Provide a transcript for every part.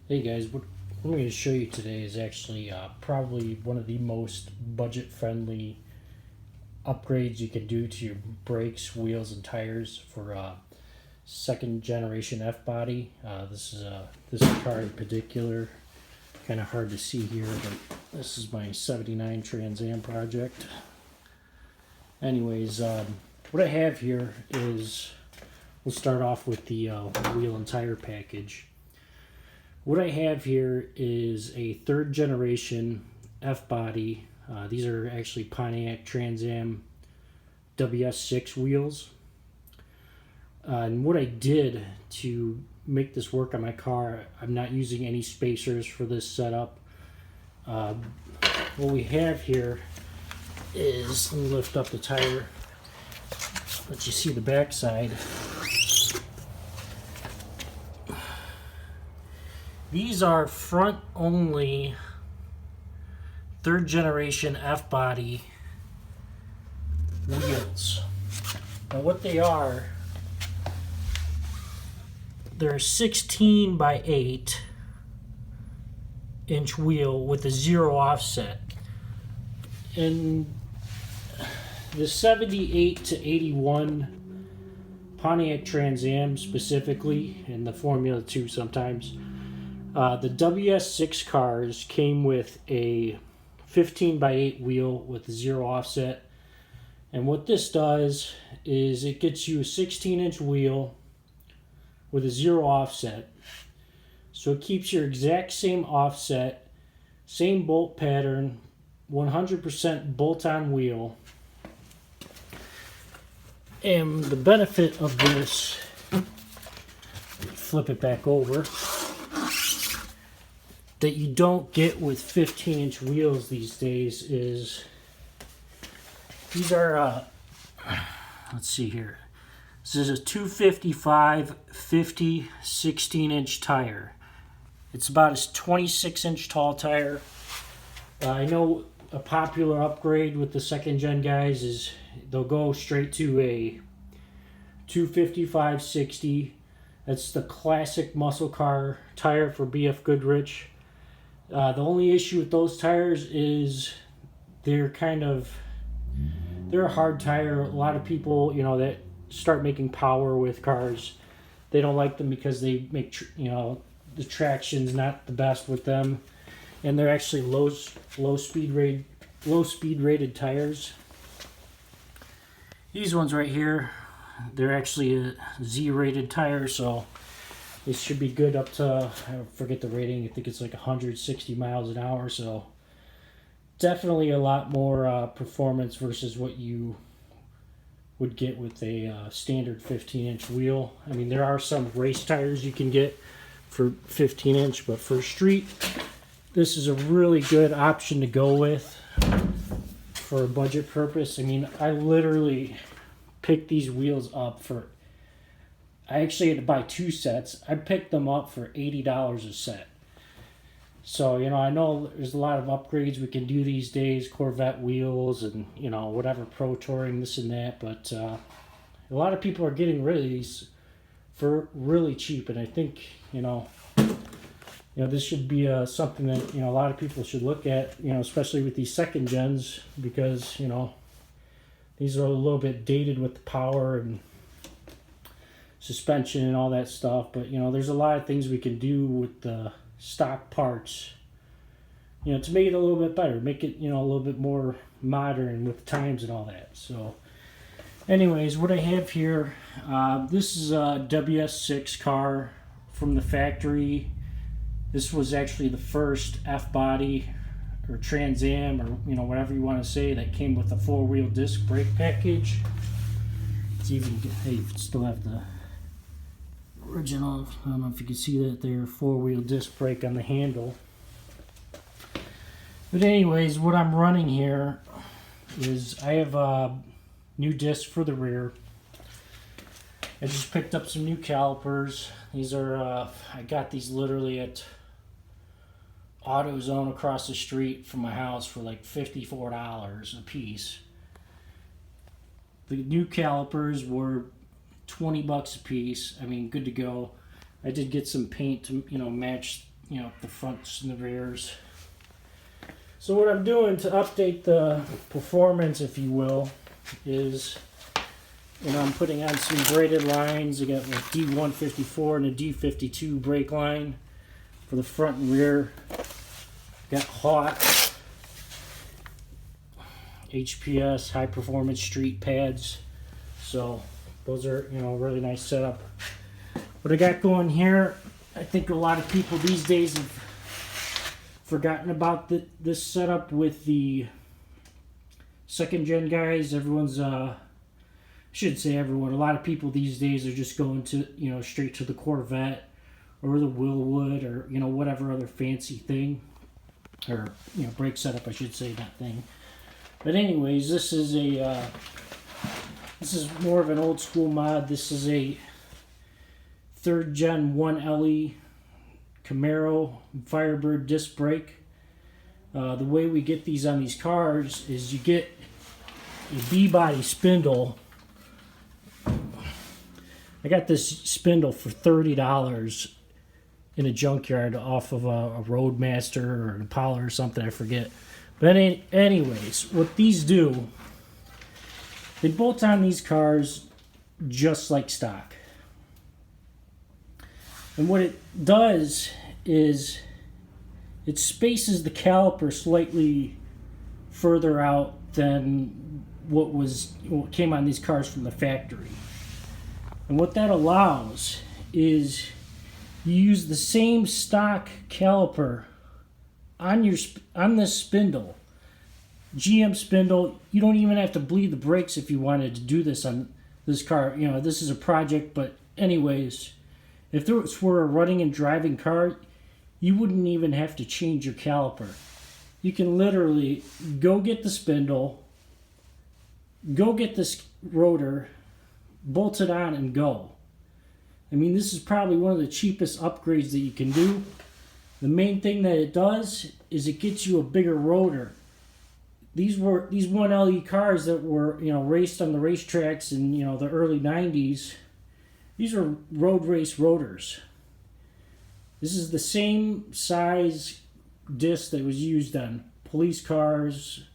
Hey guys, what I'm going to show you today is actually probably one of the most budget friendly upgrades you can do to your brakes, wheels, and tires for second generation F body. This car in particular, kind of hard to see here, but this is my '79 Trans Am project. Anyways, what I have here is we'll start off with the wheel and tire package. What I have here is a third generation F body. These are actually Pontiac Trans Am WS6 wheels. And what I did to make this work on my car, I'm not using any spacers for this setup. What we have here is, let me lift up the tire, let you see the back side. These are front only third generation F body wheels. Now what they are, they're 16 by 8 inch wheel with a 0 offset. In the 78 to 81 Pontiac Trans Am specifically, and the Formula 2 sometimes, the WS6 cars came with a 15 by 8 wheel with a 0 offset. And what this does is it gets you a 16-inch wheel with a 0 offset. So it keeps your exact same offset, same bolt pattern, 100% bolt-on wheel. And the benefit of this, flip it back over, that you don't get with 15-inch wheels these days is these are let's see here. This is a 255 50 16-inch tire. It's about a 26-inch tall tire. I know a popular upgrade with the second gen guys is they'll go straight to a 255 60. That's the classic muscle car tire for BF Goodrich. The only issue with those tires is they're a hard tire. A lot of people, that start making power with cars, they don't like them because they make, the traction's not the best with them, and they're actually low speed rated tires. These ones right here, they're actually a Z rated tire, so it should be good up to, I forget the rating, I think it's like 160 miles an hour, so definitely a lot more performance versus what you would get with a standard 15-inch wheel. I mean, there are some race tires you can get for 15-inch, but for street, this is a really good option to go with for a budget purpose. I mean, I literally picked these wheels up for, I actually had to buy 2 sets. I picked them up for $80 a set. So, I know there's a lot of upgrades we can do these days, Corvette wheels and, whatever, Pro Touring, this and that. But a lot of people are getting rid of these for really cheap. And I think, this should be something that, a lot of people should look at, especially with these second gens, because, these are a little bit dated with the power and suspension and all that stuff, but there's a lot of things we can do with the stock parts, to make it a little bit better, make it a little bit more modern with times and all that. So anyways, what I have here, this is a WS6 car from the factory. This was actually the first F body or Trans Am, or whatever you want to say, that came with a 4-wheel disc brake package. It's even, hey, still have the original, I don't know if you can see that there, 4-wheel disc brake on the handle. But anyways, what I'm running here is I have a new disc for the rear. I just picked up some new calipers. These are, I got these literally at AutoZone across the street from my house for like $54 a piece. The new calipers were $20 a piece. I mean, good to go. I did get some paint to match you know, the fronts and the rears. So what I'm doing to update the performance, if you will, is, you know, I'm putting on some braided lines. I got a D154 and a D52 brake line for the front and rear. Got Hawk HPS high performance street pads. So those are, you know, a really nice setup. What I got going here, I think a lot of people these days have forgotten about this setup with the second gen guys. Everyone's should say everyone, a lot of people these days are just going to, you know, straight to the Corvette or the Willwood or, you know, whatever other fancy thing, or, you know, brake setup, I should say, that thing. But anyways, this is a this is more of an old school mod. This is a 3rd gen 1LE Camaro Firebird disc brake. The way we get these on these cars is you get a B-body spindle. I got this spindle for $30 in a junkyard off of a Roadmaster or an Impala or something, I forget. But anyways, what these do, they bolt on these cars just like stock. And what it does is it spaces the caliper slightly further out than what came on these cars from the factory. And what that allows is you use the same stock caliper on this spindle, GM spindle. You don't even have to bleed the brakes if you wanted to do this on this car. You know, this is a project, but anyways, if this were a running and driving car, you wouldn't even have to change your caliper. You can literally go get the spindle, go get this rotor, bolt it on, and go. I mean, this is probably one of the cheapest upgrades that you can do. The main thing that it does is it gets you a bigger rotor. These 1LE cars that were, you know, raced on the racetracks in, you know, the early 90s. These are road race rotors. This is the same size disc that was used on police cars,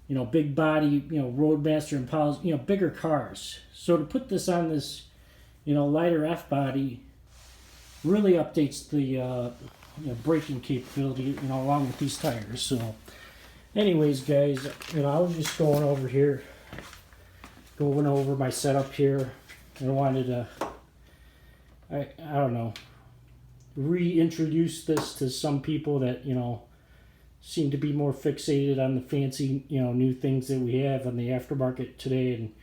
you know, big body, you know, Roadmaster and Impalas, you know, bigger cars. So to put this on this, you know, lighter F body really updates the you know, braking capability, you know, along with these tires. So anyways, guys, you know, I was just going over my setup here. I wanted to, I don't know, reintroduce this to some people that, you know, seem to be more fixated on the fancy, you know, new things that we have on the aftermarket today. And,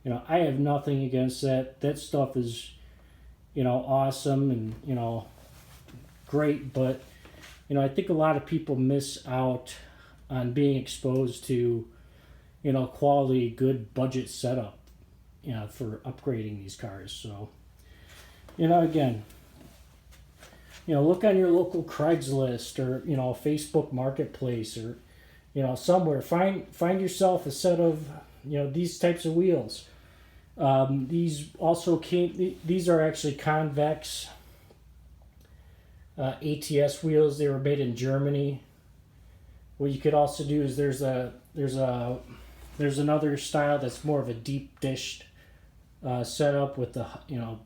you know, I have nothing against that. That stuff is, you know, awesome and, you know, great. But, you know, I think a lot of people miss out on being exposed to, you know, quality, good budget setup, you know, for upgrading these cars. So, you know, again, you know, look on your local Craigslist or, you know, Facebook Marketplace or, you know, somewhere. Find yourself a set of, you know, these types of wheels. These also these are actually convex ATS wheels. They were made in Germany. What you could also do is there's another style that's more of a deep dished setup with the, you know,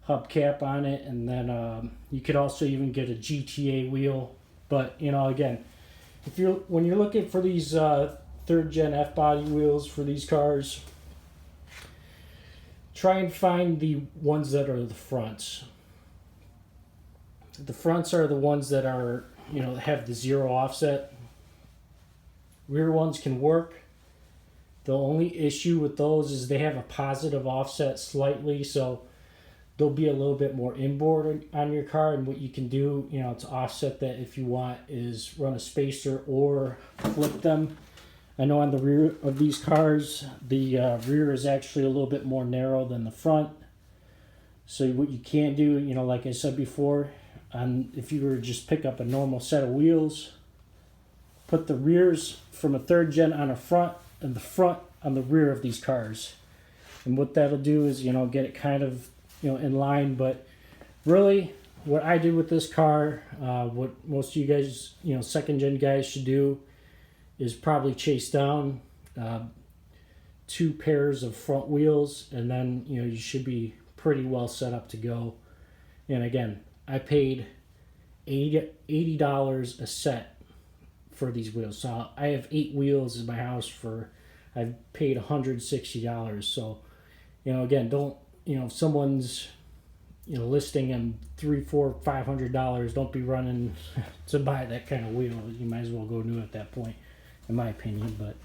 hubcap on it, and then you could also even get a GTA wheel. But, you know, again, when you're looking for these 3rd gen F body wheels for these cars, try and find the ones that are the fronts. The fronts are the ones that are, you know, have the 0 offset. Rear ones can work. The only issue with those is they have a positive offset slightly, so they'll be a little bit more inboard on your car. And what you can do, you know, to offset that if you want is run a spacer or flip them. I know on the rear of these cars, the rear is actually a little bit more narrow than the front. So what you can do, you know, like I said before, if you were to just pick up a normal set of wheels, put the rears from a 3rd gen on a front and the front on the rear of these cars. And what that'll do is, you know, get it kind of, you know, in line. But really, what I did with this car, what most of you guys, second gen guys should do, is probably chase down 2 pairs of front wheels, and then you should be pretty well set up to go. And again, I paid $80 a set for these wheels. So I have 8 wheels in my house I've paid $160. So, again, don't, if someone's, listing them $300, $400, $500, don't be running to buy that kind of wheel. You might as well go new at that point, in my opinion. But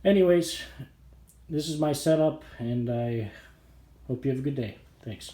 anyways, this is my setup, and I hope you have a good day. Thanks.